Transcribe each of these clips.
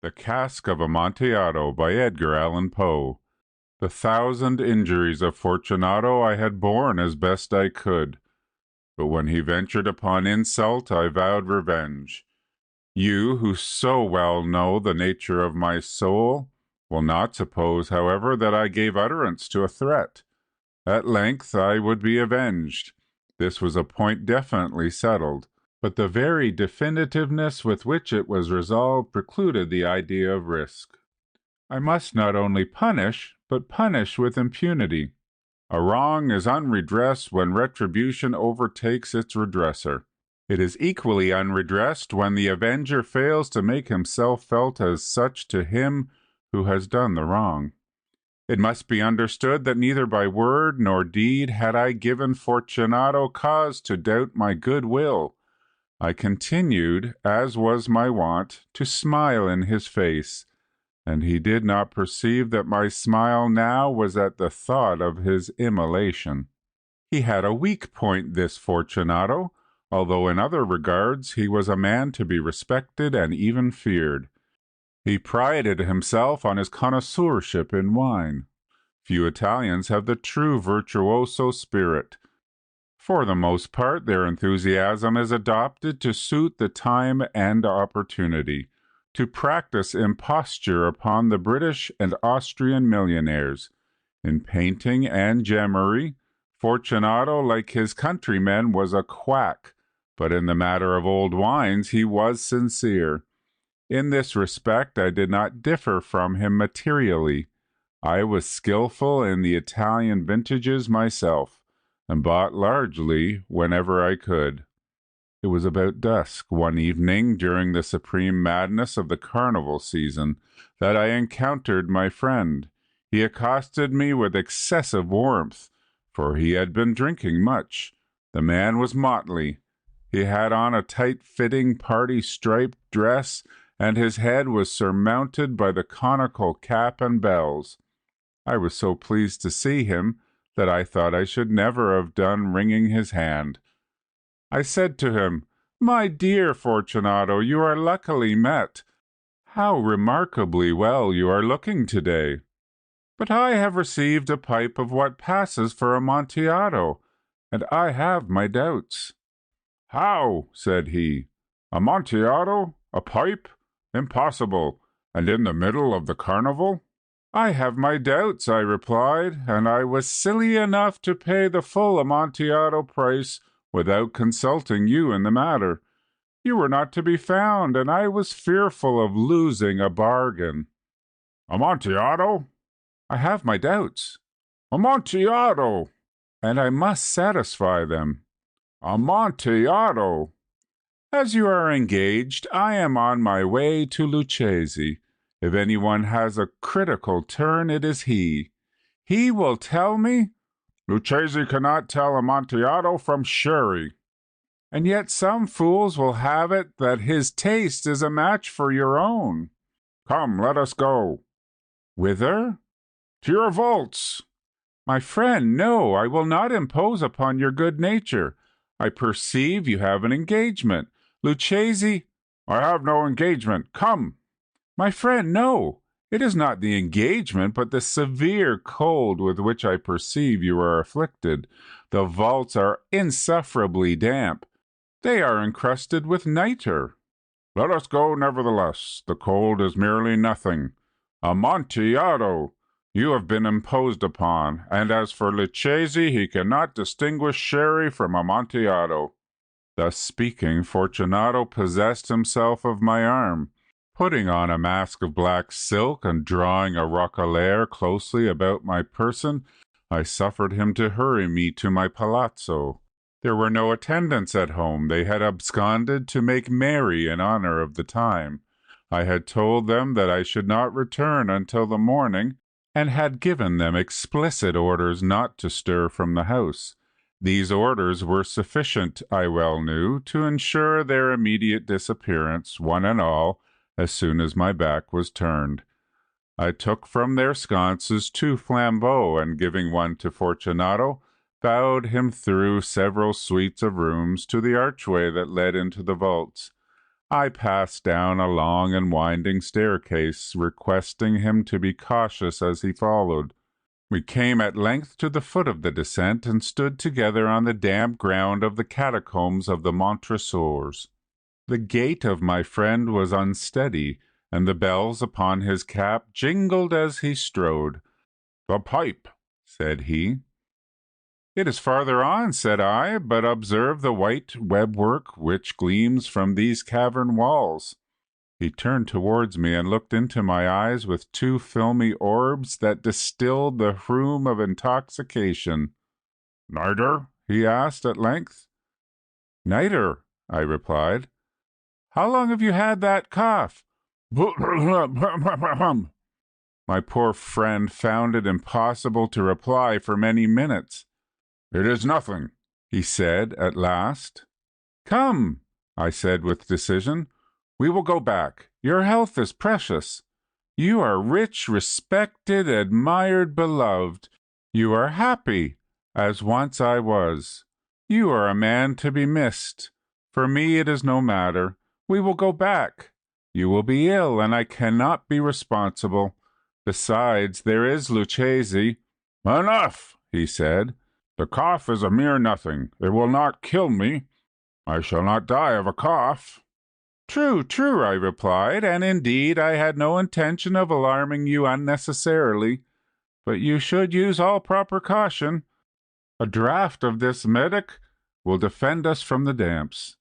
The Cask of Amontillado by Edgar Allan Poe. The 1,000 injuries of Fortunato I had borne as best I could, but when he ventured upon insult I vowed revenge. You, who so well know the nature of my soul, will not suppose, however, that I gave utterance to a threat. At length I would be avenged. This was a point definitely settled, but the very definitiveness with which it was resolved precluded the idea of risk. I must not only punish, but punish with impunity. A wrong is unredressed when retribution overtakes its redresser. It is equally unredressed when the avenger fails to make himself felt as such to him who has done the wrong. It must be understood that neither by word nor deed had I given Fortunato cause to doubt my good will. I continued, as was my wont, to smile in his face, and he did not perceive that my smile now was at the thought of his immolation. He had a weak point, this Fortunato, although in other regards he was a man to be respected and even feared. He prided himself on his connoisseurship in wine. Few Italians have the true virtuoso spirit. For the most part, their enthusiasm is adopted to suit the time and opportunity, to practice imposture upon the British and Austrian millionaires. In painting and gemmery, Fortunato, like his countrymen, was a quack, but in the matter of old wines he was sincere. In this respect I did not differ from him materially. I was skillful in the Italian vintages myself, and bought largely whenever I could. It was about dusk one evening during the supreme madness of the carnival season that I encountered my friend. He accosted me with excessive warmth, for he had been drinking much. The man was motley. He had on a tight-fitting party-striped dress, and his head was surmounted by the conical cap and bells. I was so pleased to see him that I thought I should never have done wringing his hand. I said to him, "My dear Fortunato, you are luckily met. How remarkably well you are looking today. But I have received a pipe of what passes for Amontillado, and I have my doubts." "How?" said he. "Amontillado? A pipe? Impossible. And in the middle of the carnival?" "I have my doubts," I replied, "and I was silly enough to pay the full Amontillado price without consulting you in the matter. You were not to be found, and I was fearful of losing a bargain." "Amontillado?" "I have my doubts." "Amontillado!" "And I must satisfy them." "Amontillado!" "As you are engaged, I am on my way to Lucchesi. If anyone has a critical turn, it is he. He will tell me—" "Lucchesi cannot tell Amontillado from sherry." "And yet some fools will have it that his taste is a match for your own." "Come, let us go." "Whither?" "To your vaults." "My friend, no, I will not impose upon your good nature. I perceive you have an engagement. Lucchesi—" "I have no engagement. Come." "My friend, no. It is not the engagement, but the severe cold with which I perceive you are afflicted. The vaults are insufferably damp. They are encrusted with nitre." "Let us go, nevertheless. The cold is merely nothing. Amontillado! You have been imposed upon, and as for Lucchesi, he cannot distinguish sherry from Amontillado." Thus speaking, Fortunato possessed himself of my arm. Putting on a mask of black silk and drawing a roquelaire closely about my person, I suffered him to hurry me to my palazzo. There were no attendants at home. They had absconded to make merry in honor of the time. I had told them that I should not return until the morning, and had given them explicit orders not to stir from the house. These orders were sufficient, I well knew, to ensure their immediate disappearance, one and all, as soon as my back was turned. I took from their sconces 2 flambeaux, and giving one to Fortunato, bowed him through several suites of rooms to the archway that led into the vaults. I passed down a long and winding staircase, requesting him to be cautious as he followed. We came at length to the foot of the descent and stood together on the damp ground of the catacombs of the Montresors. The gait of my friend was unsteady, and the bells upon his cap jingled as he strode. "The pipe," said he. "It is farther on," said I, "but observe the white webwork which gleams from these cavern walls." He turned towards me and looked into my eyes with two filmy orbs that distilled the rheum of intoxication. "Niter?" he asked at length. "Niter," I replied. "How long have you had that cough?" My poor friend found it impossible to reply for many minutes. "It is nothing," he said at last. "Come," I said with decision. "We will go back. Your health is precious. You are rich, respected, admired, beloved. You are happy, as once I was. You are a man to be missed. For me it is no matter. We will go back. You will be ill, and I cannot be responsible. Besides, there is Lucchese." "Enough," he said. "The cough is a mere nothing. It will not kill me. I shall not die of a cough." "True, true," I replied, "and indeed I had no intention of alarming you unnecessarily, but you should use all proper caution. A draught of this medic will defend us from the damps."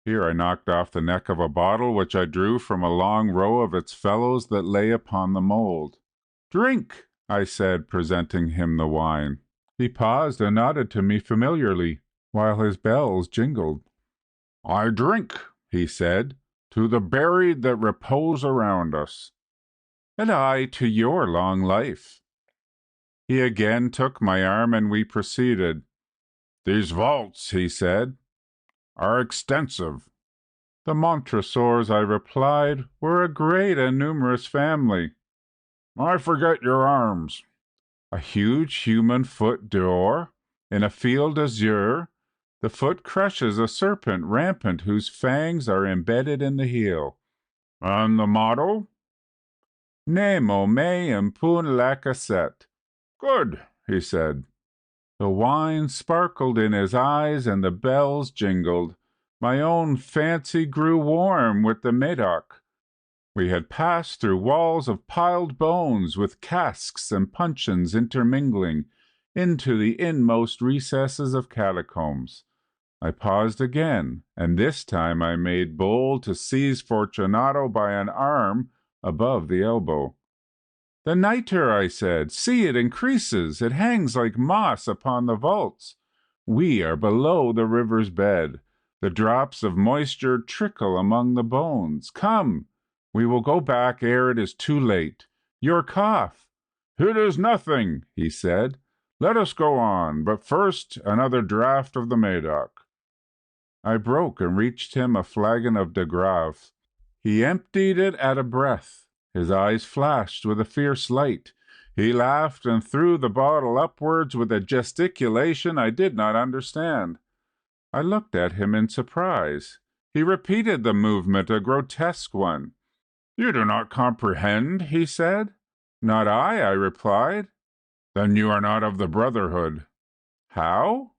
Here I knocked off the neck of a bottle which I drew from a long row of its fellows that lay upon the mould. "Drink," I said, presenting him the wine. He paused and nodded to me familiarly, while his bells jingled. "I drink," he said, "to the buried that repose around us." "And I to your long life." He again took my arm and we proceeded. "These vaults," he said, "are extensive." "The Montresors," I replied, "were a great and numerous family." "I forget your arms." "A huge human foot d'or, in a field azure. The foot crushes a serpent rampant whose fangs are embedded in the heel." "And the motto?" "Nemo me impune lacesset." "Good," he said. The wine sparkled in his eyes and the bells jingled. My own fancy grew warm with the Medoc. We had passed through walls of piled bones with casks and puncheons intermingling, into the inmost recesses of catacombs. I paused again, and this time I made bold to seize Fortunato by an arm above the elbow. "The nitre," I said. "See, it increases. It hangs like moss upon the vaults. We are below the river's bed. The drops of moisture trickle among the bones. Come, we will go back ere it is too late. Your cough." "It is nothing," he said. "Let us go on, but first another draught of the Medoc." I broke and reached him a flagon of de Grave. He emptied it at a breath. His eyes flashed with a fierce light. He laughed and threw the bottle upwards with a gesticulation I did not understand. I looked at him in surprise. He repeated the movement, a grotesque one. "You do not comprehend?" he said. "Not I replied. "Then you are not of the Brotherhood." "How?"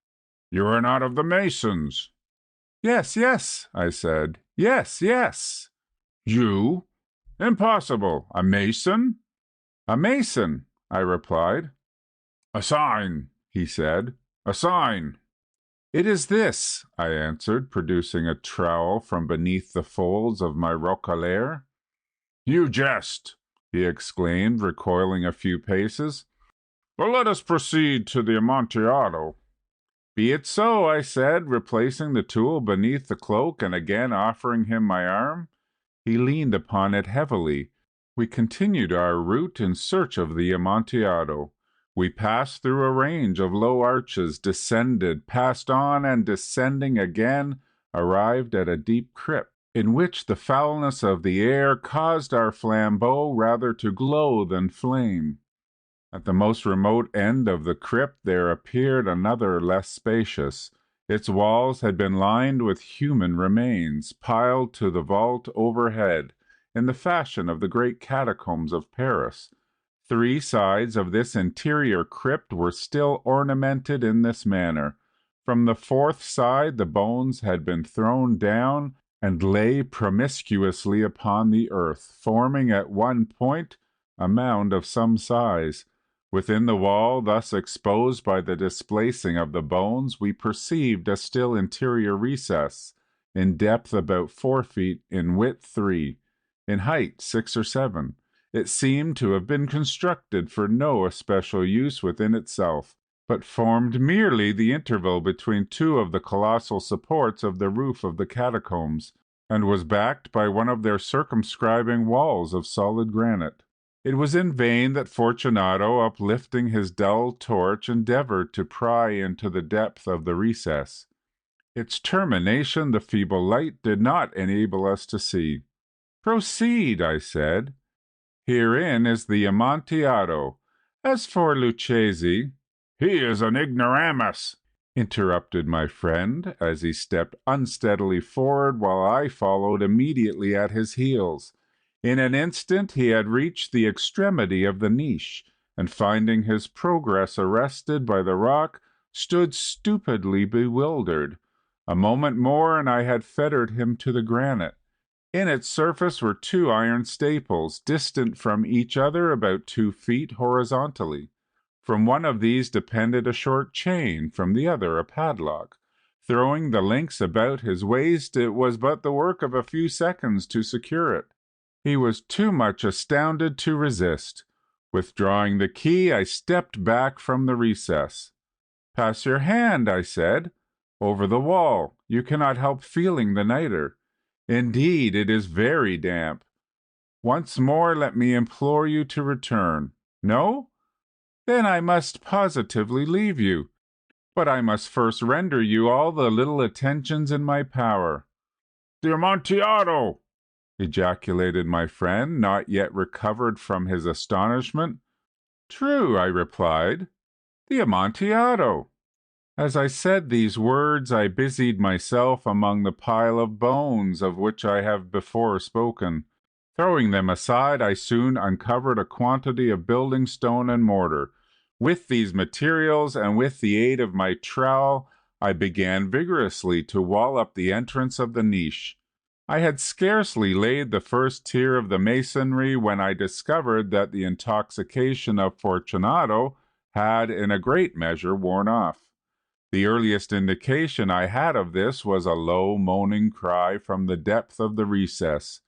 "You are not of the Masons." "Yes, yes," I said. "Yes, yes." "You? Impossible. A Mason?" "A Mason," I replied. "A sign," he said. "A sign." "It is this," I answered, producing a trowel from beneath the folds of my roquelaire. "You jest," he exclaimed, recoiling a few paces. "But let us proceed to the Amontillado." "Be it so," I said, replacing the tool beneath the cloak and again offering him my arm. He leaned upon it heavily. We continued our route in search of the Amontillado. We passed through a range of low arches, descended, passed on, and descending again, arrived at a deep crypt, in which the foulness of the air caused our flambeaux rather to glow than flame. At the most remote end of the crypt there appeared another less spacious. Its walls had been lined with human remains, piled to the vault overhead, in the fashion of the great catacombs of Paris. 3 sides of this interior crypt were still ornamented in this manner. From the 4th side the bones had been thrown down and lay promiscuously upon the earth, forming at one point a mound of some size. Within the wall, thus exposed by the displacing of the bones, we perceived a still interior recess, in depth about 4 feet, in width 3, in height 6 or 7. It seemed to have been constructed for no especial use within itself, but formed merely the interval between 2 of the colossal supports of the roof of the catacombs, and was backed by one of their circumscribing walls of solid granite. It was in vain that Fortunato, uplifting his dull torch, endeavored to pry into the depth of the recess. Its termination the feeble light did not enable us to see. "Proceed," I said. "Herein is the Amontillado. As for Lucchesi—" "He is an ignoramus," interrupted my friend, as he stepped unsteadily forward while I followed immediately at his heels. In an instant he had reached the extremity of the niche, and finding his progress arrested by the rock, stood stupidly bewildered. A moment more and I had fettered him to the granite. In its surface were 2 iron staples, distant from each other about 2 feet horizontally. From one of these depended a short chain, from the other a padlock. Throwing the links about his waist, it was but the work of a few seconds to secure it. He was too much astounded to resist. Withdrawing the key, I stepped back from the recess. "Pass your hand," I said, "over the wall. You cannot help feeling the nitre. Indeed, it is very damp. Once more let me implore you to return. No? Then I must positively leave you. But I must first render you all the little attentions in my power." "The Amontillado!" ejaculated my friend, not yet recovered from his astonishment. "True," I replied, "the Amontillado." As I said these words, I busied myself among the pile of bones of which I have before spoken. Throwing them aside, I soon uncovered a quantity of building stone and mortar. With these materials, and with the aid of my trowel, I began vigorously to wall up the entrance of the niche. I had scarcely laid the first tier of the masonry when I discovered that the intoxication of Fortunato had in a great measure worn off. The earliest indication I had of this was a low moaning cry from the depth of the recess.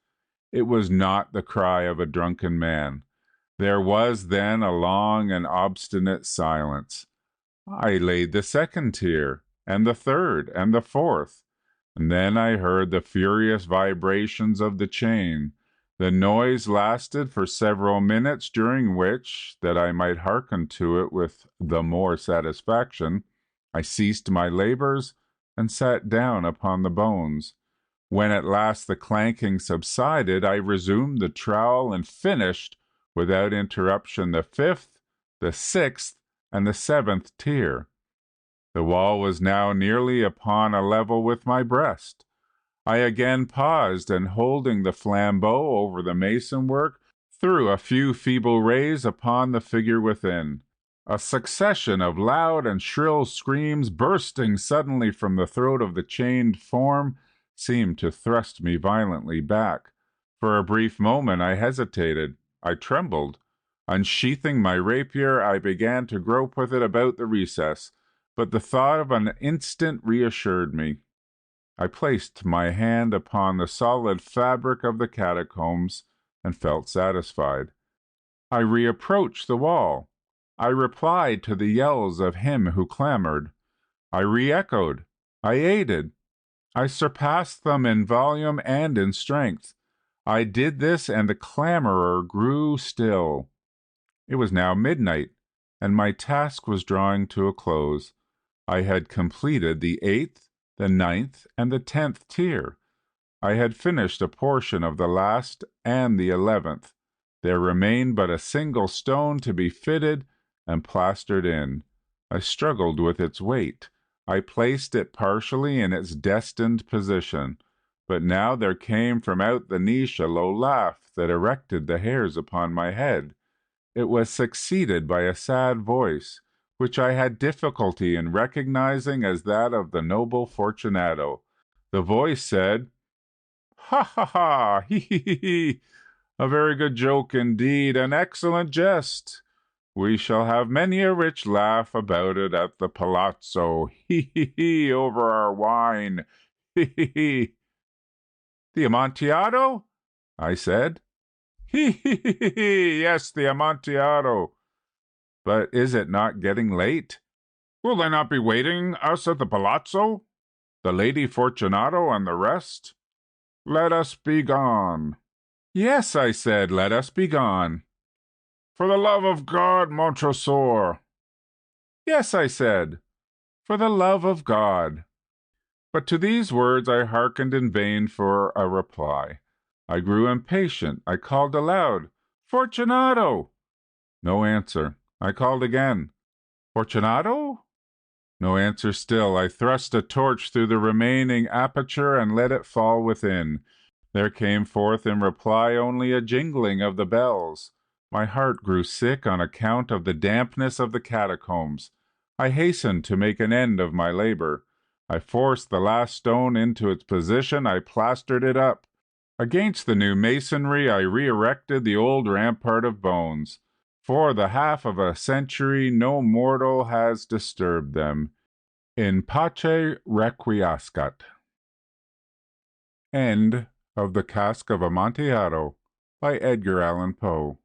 It was not the cry of a drunken man. There was then a long and obstinate silence. I laid the second tier, and the third, and the fourth, and then I heard the furious vibrations of the chain. The noise lasted for several minutes, during which, that I might hearken to it with the more satisfaction, I ceased my labors and sat down upon the bones. When at last the clanking subsided, I resumed the trowel and finished, without interruption, the 5th, the 6th, and the 7th tier. The wall was now nearly upon a level with my breast. I again paused, and holding the flambeau over the mason work, threw a few feeble rays upon the figure within. A succession of loud and shrill screams, bursting suddenly from the throat of the chained form, seemed to thrust me violently back. For a brief moment I hesitated. I trembled. Unsheathing my rapier, I began to grope with it about the recess, but the thought of an instant reassured me. I placed my hand upon the solid fabric of the catacombs and felt satisfied. I reapproached the wall. I replied to the yells of him who clamored. I re-echoed. I aided. I surpassed them in volume and in strength. I did this, and the clamorer grew still. It was now midnight, and my task was drawing to a close. I had completed the 8th, the 9th, and the 10th tier. I had finished a portion of the last and the 11th. There remained but a single stone to be fitted and plastered in. I struggled with its weight. I placed it partially in its destined position, but now there came from out the niche a low laugh that erected the hairs upon my head. It was succeeded by a sad voice, which I had difficulty in recognizing as that of the noble Fortunato. The voice said, "Ha ha ha! He he he he! A very good joke indeed, an excellent jest. We shall have many a rich laugh about it at the palazzo. He he he! Over our wine. He he he!" "The Amontillado?" I said. "He he he he! Yes, the Amontillado. But is it not getting late? Will they not be waiting us at the palazzo? The Lady Fortunato and the rest? Let us be gone." "Yes," I said, "let us be gone." "For the love of God, Montresor." "Yes," I said, "for the love of God." But to these words I hearkened in vain for a reply. I grew impatient. I called aloud, "Fortunato!" No answer. I called again, "Fortunato?" No answer still. I thrust a torch through the remaining aperture and let it fall within. There came forth in reply only a jingling of the bells. My heart grew sick on account of the dampness of the catacombs. I hastened to make an end of my labor. I forced the last stone into its position. I plastered it up. Against the new masonry I re-erected the old rampart of bones. For the half of a century no mortal has disturbed them. In pace requiescat. End of the Cask of Amontillado by Edgar Allan Poe.